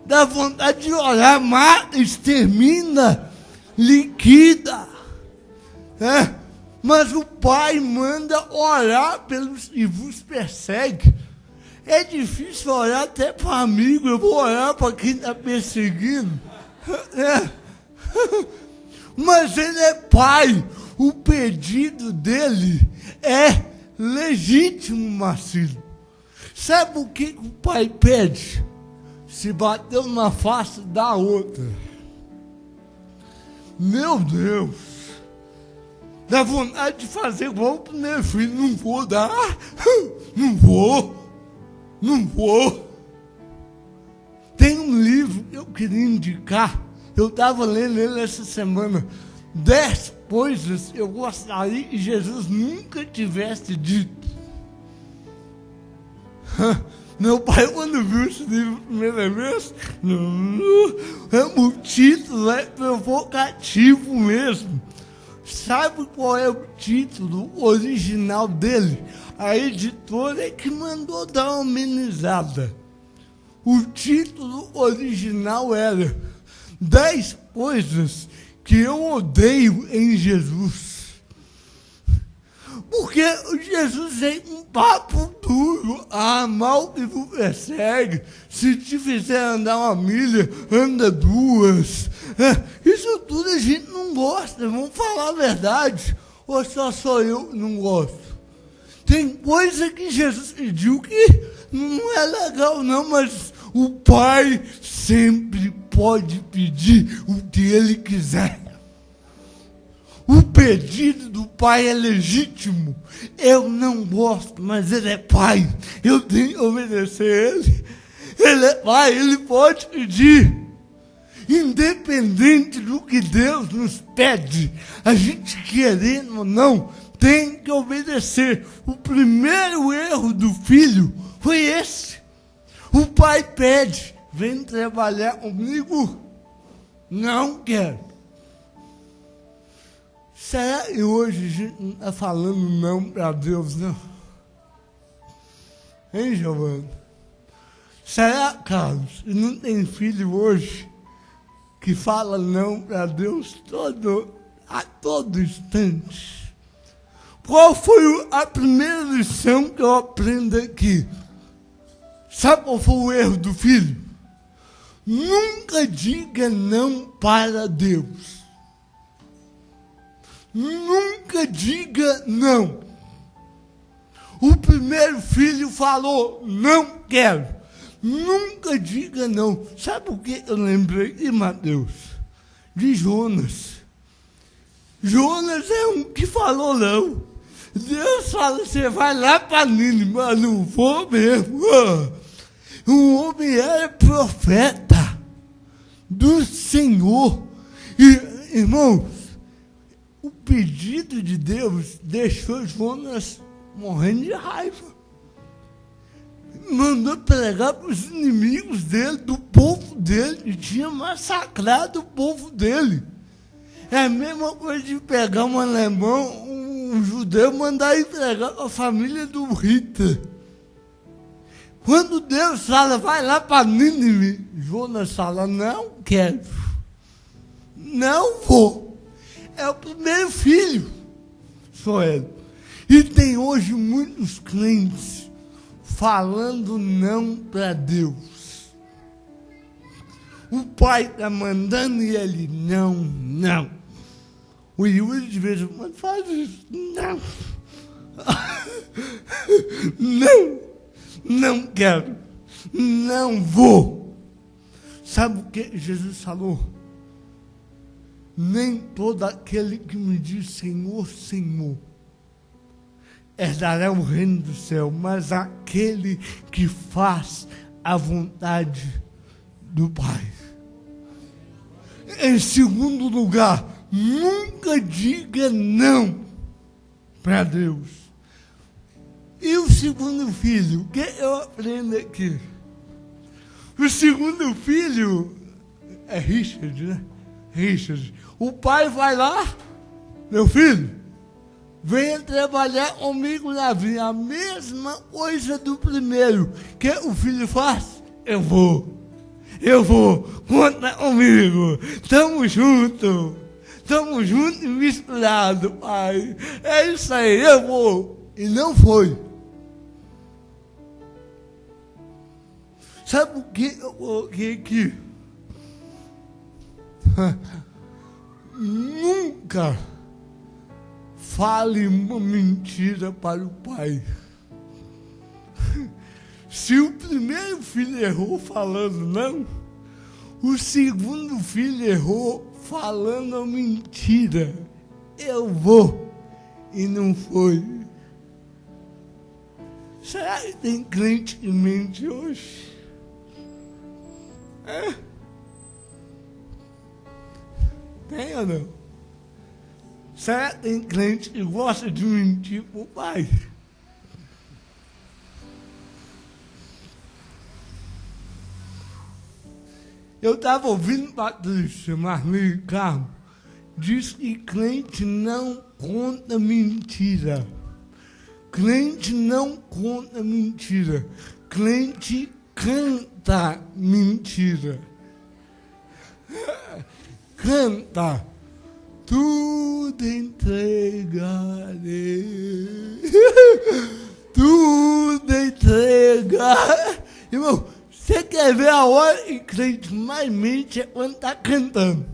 Dá vontade de orar, mata, extermina, liquida. Mas o pai manda orar pelos que vos perseguem. É difícil orar até para amigo, eu vou orar para quem está perseguindo. Mas ele é pai, o pedido dele é legítimo, Marcelo. Sabe o que o pai pede? Se bateu numa face, dá outra. Meu Deus, dá vontade de fazer igual pro meu filho, não vou dar, não vou. Tem um livro que eu queria indicar, eu estava lendo ele essa semana, 10 coisas eu gostaria que Jesus nunca tivesse dito. Meu pai, quando viu esse livro a primeira vez, o título é provocativo mesmo. Sabe qual é o título original dele? A editora é que mandou dar uma amenizada. O título original era 10 coisas que eu odeio em Jesus. Porque Jesus tem um papo duro. Mal que tu persegue. Se te fizer andar 1 milha, anda 2. Isso tudo a gente não gosta. Vamos falar a verdade. Ou só eu que não gosto? Tem coisa que Jesus pediu que não é legal não, mas o pai sempre pode pedir o que ele quiser. O pedido do pai é legítimo. Eu não gosto, mas ele é pai. Eu tenho que obedecer ele. Ele é pai, ele pode pedir. Independente do que Deus nos pede, a gente querendo ou não, tem que obedecer. O primeiro erro do filho foi esse. O pai pede, vem trabalhar comigo. Não quero. Será que hoje a gente não está falando não para Deus, não? Hein, Giovana? Será, Carlos, que não tem filho hoje que fala não para Deus a todo instante? Qual foi a primeira lição que eu aprendo aqui? Sabe qual foi o erro do filho? Nunca diga não para Deus. Nunca diga não. O primeiro filho falou, não quero. Nunca diga não. Sabe o que eu lembrei de Mateus? De Jonas. Jonas é um que falou não. Deus fala, você vai lá para Nínive, mas não vou mesmo. O homem era profeta do Senhor. E, irmãos, o pedido de Deus deixou Jonas morrendo de raiva. Mandou pregar para os inimigos dele, do povo dele, e tinha massacrado o povo dele. É a mesma coisa de pegar um alemão, um judeu, mandar ir pregar para a família do Hitler. Quando Deus fala, vai lá para Nínive, Jonas fala, não quero, não vou. É o primeiro filho, sou ele. E tem hoje muitos crentes falando não para Deus. O pai está mandando e ele, não. O Yuri de vez em quando faz isso, não quero, não vou. Sabe o que Jesus falou? Nem todo aquele que me diz Senhor, Senhor, herdará o reino do céu, mas aquele que faz a vontade do Pai. Em segundo lugar, nunca diga não para Deus. E o segundo filho, o que eu aprendo aqui? O segundo filho é Richard, né? Richard. O pai vai lá, meu filho, venha trabalhar comigo na vinha. A mesma coisa do primeiro. O que o filho faz? Eu vou, conta comigo. Tamo junto e misturado, pai. É isso aí, eu vou. E não foi. Sabe o que eu coloquei aqui? Nunca fale uma mentira para o pai. Se o primeiro filho errou falando não, o segundo filho errou falando a mentira. Eu vou e não foi. Será que tem crente que mente hoje? Tem ou não? Será que tem crente que gosta de mentir para o pai? Eu estava ouvindo Patrícia Marlene Carmo, diz que crente não conta mentira. Crente não conta mentira. Crente canta mentira. Canta. Tudo entregarei. Tudo entregarei. Irmão, você quer ver a hora que crente mais mente é quando está cantando.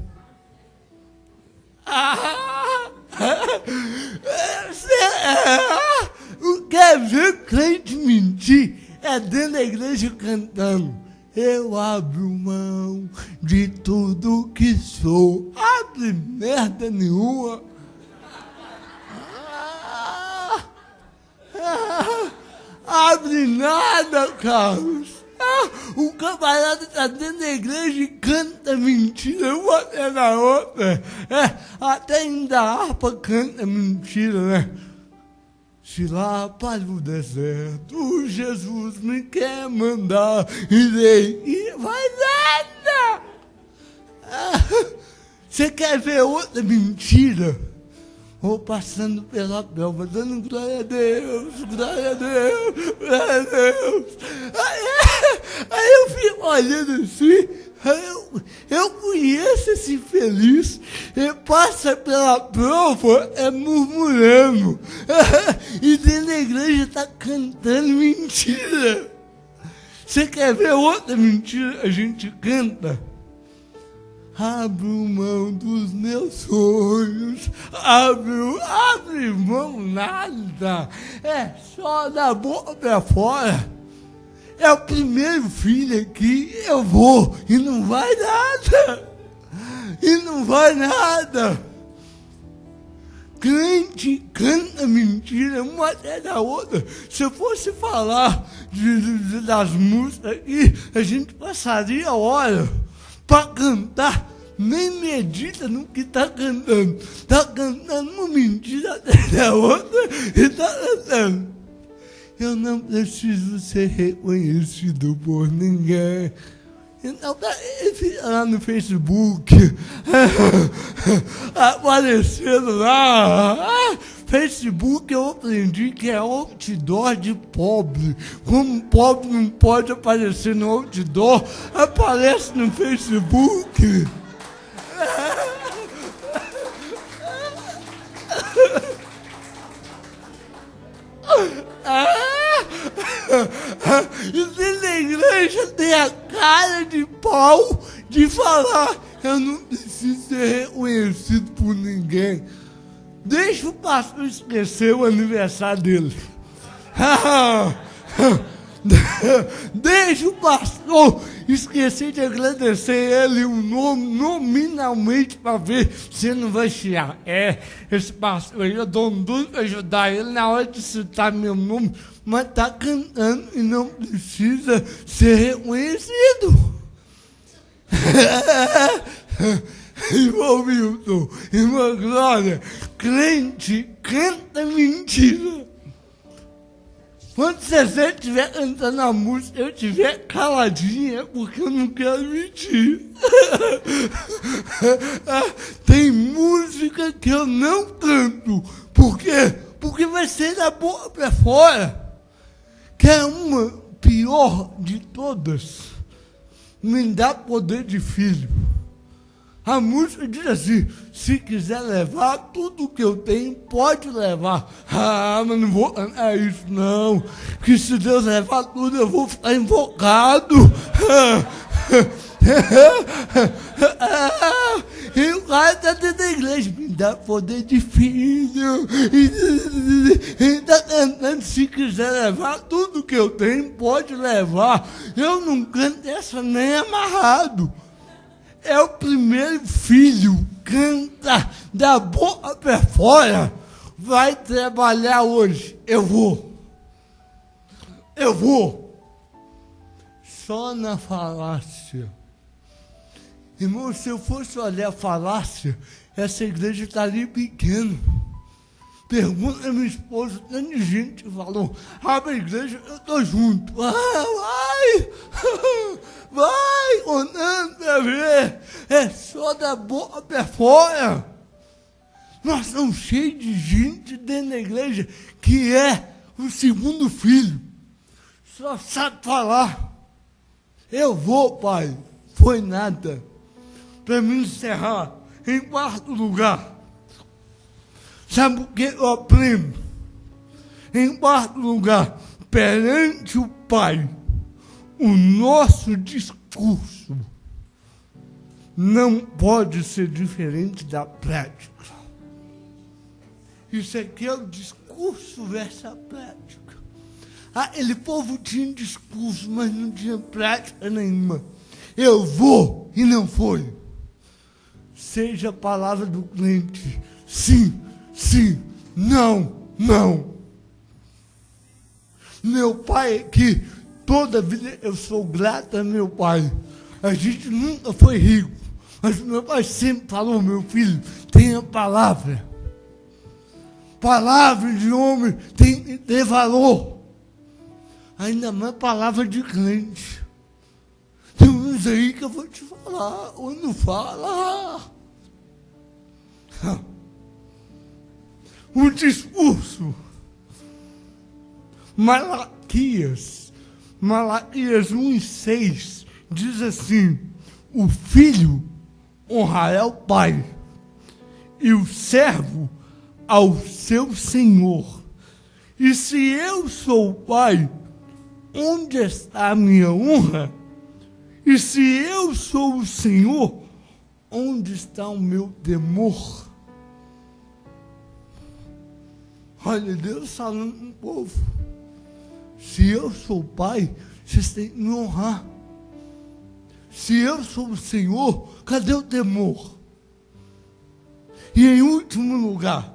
Quer ver crente mentir? É dentro da igreja cantando. Eu abro mão de tudo que sou. Abre merda nenhuma. Abre nada, Carlos. O camarada está dentro da igreja e canta mentira uma até na outra. Até ainda a harpa canta mentira, né? Se lá para o deserto Jesus me quer mandar, irei e vai nada. Você quer ver outra mentira? Ou passando pela prova, dando glória a Deus, glória a Deus, glória a Deus. Aí eu fico olhando assim, eu conheço esse feliz, ele passa pela prova, murmurando, e dentro da igreja está cantando mentira. Você quer ver outra mentira? A gente canta. Abro mão dos meus sonhos, abre mão nada, é só da boca pra fora. É o primeiro filho aqui, eu vou, e não vai nada. Crente canta mentira uma até da outra. Se eu fosse falar das músicas aqui, a gente passaria hora para cantar, nem medita no que está cantando. Está cantando uma mentira até da outra e está cantando. Eu não preciso ser reconhecido por ninguém. Então, lá no Facebook, aparecendo lá. Facebook eu aprendi que é outdoor de pobre. Como pobre não pode aparecer no outdoor, aparece no Facebook. E dentro da igreja tem a cara de pau de falar: eu não preciso ser reconhecido por ninguém. Deixa o pastor esquecer o aniversário dele. Deixa o pastor esquecer de agradecer ele o nome nominalmente para ver se ele não vai chiar. Esse pastor aí, eu dou um duro para ajudar ele na hora de citar meu nome, mas está cantando e não precisa ser reconhecido. Irmão Milton, irmã Glória, crente canta mentira. Quando você estiver cantando a música, eu estiver caladinha, é porque eu não quero mentir. Tem música que eu não canto. Por quê? Porque vai ser da boca para fora. Que é uma pior de todas. Me dá poder de filho. A música diz assim: se quiser levar tudo que eu tenho, pode levar. Mas não vou cantar isso não, que se Deus levar tudo, eu vou ficar invocado. E o cara está dentro da igreja: me dá poder de filho. Ele está cantando: se quiser levar tudo que eu tenho, pode levar. Eu não canto essa nem amarrado. É o primeiro filho, canta da boca para fora, vai trabalhar hoje. Eu vou. Só na falácia. Irmão, se eu fosse olhar a falácia, essa igreja estaria pequena. Pergunta a minha esposa, tanta gente falou: abre a igreja, eu estou junto. Vai, orando para ver. É só da boca para fora. Nós estamos cheios de gente dentro da igreja que é o segundo filho. Só sabe falar. Eu vou, pai. Foi nada. Para me encerrar, em quarto lugar. Sabe o que eu aprendo? Em quarto lugar, perante o Pai, o nosso discurso não pode ser diferente da prática. Isso aqui é o discurso versus a prática. Aquele povo tinha discurso, mas não tinha prática nenhuma. Eu vou e não foi. Seja a palavra do crente: sim, sim, não, não. Meu pai aqui, toda vida eu sou grato a meu pai. A gente nunca foi rico, mas meu pai sempre falou: meu filho, tenha palavra. Palavra de homem tem que ter valor. Ainda mais palavra de crente. Tem uns aí que eu vou te falar, ou não fala. O discurso. Malaquias 1:6 diz assim: o filho honrará o pai e o servo ao seu senhor. E se eu sou o pai, onde está a minha honra? E se eu sou o Senhor, onde está o meu temor? Olha, Deus falando com o povo: se eu sou o pai, vocês têm que me honrar. Se eu sou o Senhor, cadê o temor? E em último lugar,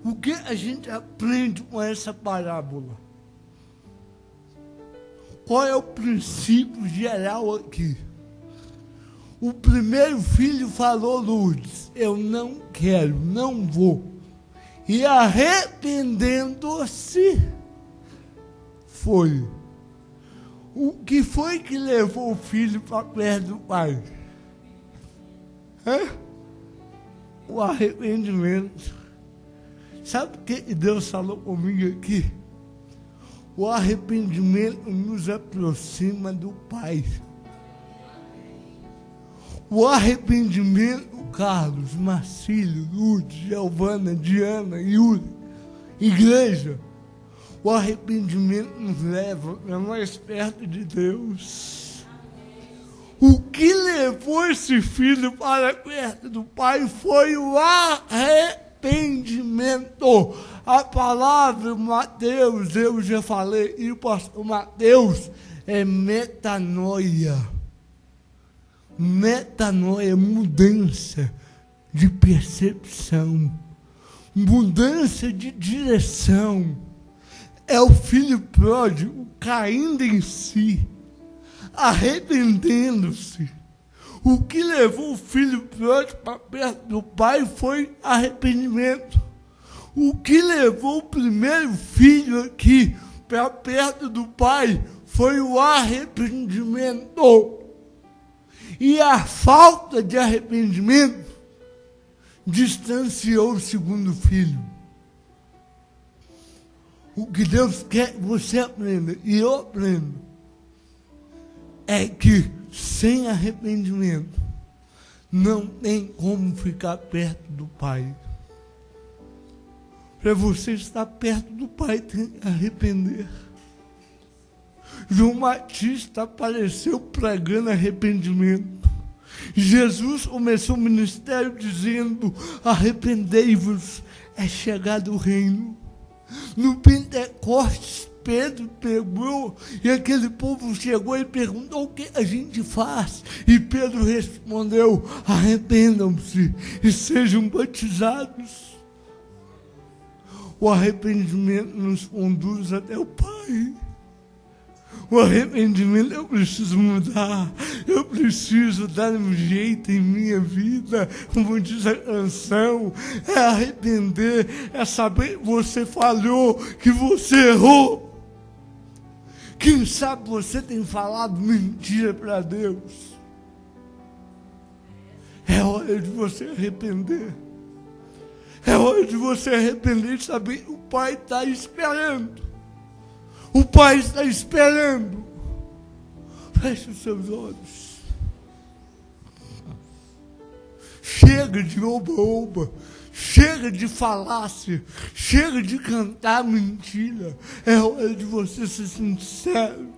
o que a gente aprende com essa parábola? Qual é o princípio geral aqui? O primeiro filho falou: Lourdes, eu não quero, não vou. E arrependendo-se, foi. O que foi que levou o filho para perto do pai? O arrependimento. Sabe o que Deus falou comigo aqui? O arrependimento nos aproxima do Pai. O arrependimento, Carlos, Marcílio, Lourdes, Giovana, Diana, Yuri, igreja, o arrependimento nos leva para mais perto de Deus. O que levou esse filho para perto do Pai foi o arrependimento. arrependimento. A palavra Mateus, eu já falei, e o pastor Mateus, é metanoia. Metanoia, mudança de percepção, mudança de direção. É o filho pródigo caindo em si, arrependendo-se. O que levou o filho pródigo para perto do pai foi arrependimento. O que levou o primeiro filho aqui para perto do pai foi o arrependimento. E a falta de arrependimento distanciou o segundo filho. O que Deus quer que você aprenda, e eu aprendo, é que sem arrependimento não tem como ficar perto do Pai. Para você estar perto do Pai, tem que arrepender. João Batista apareceu pregando arrependimento. Jesus começou o ministério dizendo: arrependei-vos, é chegado o reino. No Pentecostes, Pedro pegou e aquele povo chegou e perguntou: o que a gente faz? E Pedro respondeu: arrependam-se e sejam batizados. O arrependimento nos conduz até o Pai. O arrependimento, eu preciso mudar, eu preciso dar um jeito em minha vida, como diz a canção. É arrepender, é saber que você falhou, que você errou. Quem sabe você tem falado mentira para Deus. É hora de você arrepender. É hora de você arrepender e saber que o Pai está esperando. O Pai está esperando. Feche os seus olhos. Chega de oba-oba. Chega de falácia. Chega de cantar mentira. É hora de você ser sincero.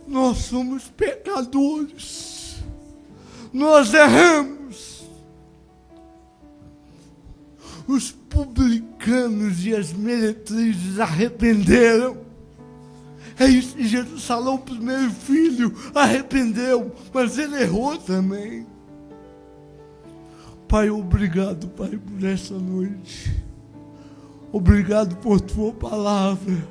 Nós somos pecadores. Nós erramos. Os publicanos e as meretrizes arrependeram. É isso que Jesus falou: o primeiro filho arrependeu, mas ele errou também. Pai, obrigado, Pai, por essa noite. Obrigado por tua palavra.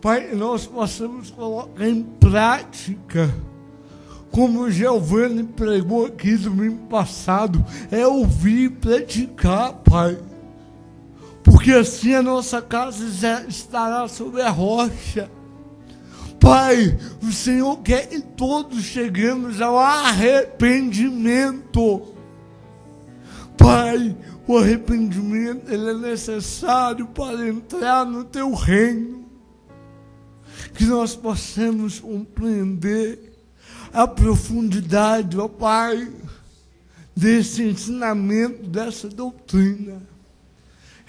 Pai, nós possamos colocar em prática, como o Giovanni pregou aqui domingo passado, é ouvir e praticar, Pai. Porque assim a nossa casa já estará sobre a rocha. Pai, o Senhor quer que todos cheguemos ao arrependimento. Pai, o arrependimento ele é necessário para entrar no teu reino. Que nós possamos compreender a profundidade, ó Pai, desse ensinamento, dessa doutrina.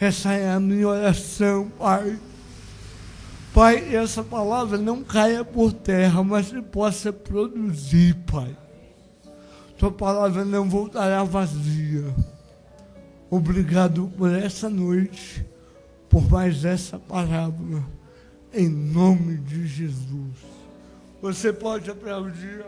Essa é a minha oração, Pai. Pai, essa palavra não caia por terra, mas que possa produzir, Pai. Tua palavra não voltará vazia. Obrigado por essa noite, por mais essa palavra, em nome de Jesus. Você pode aplaudir.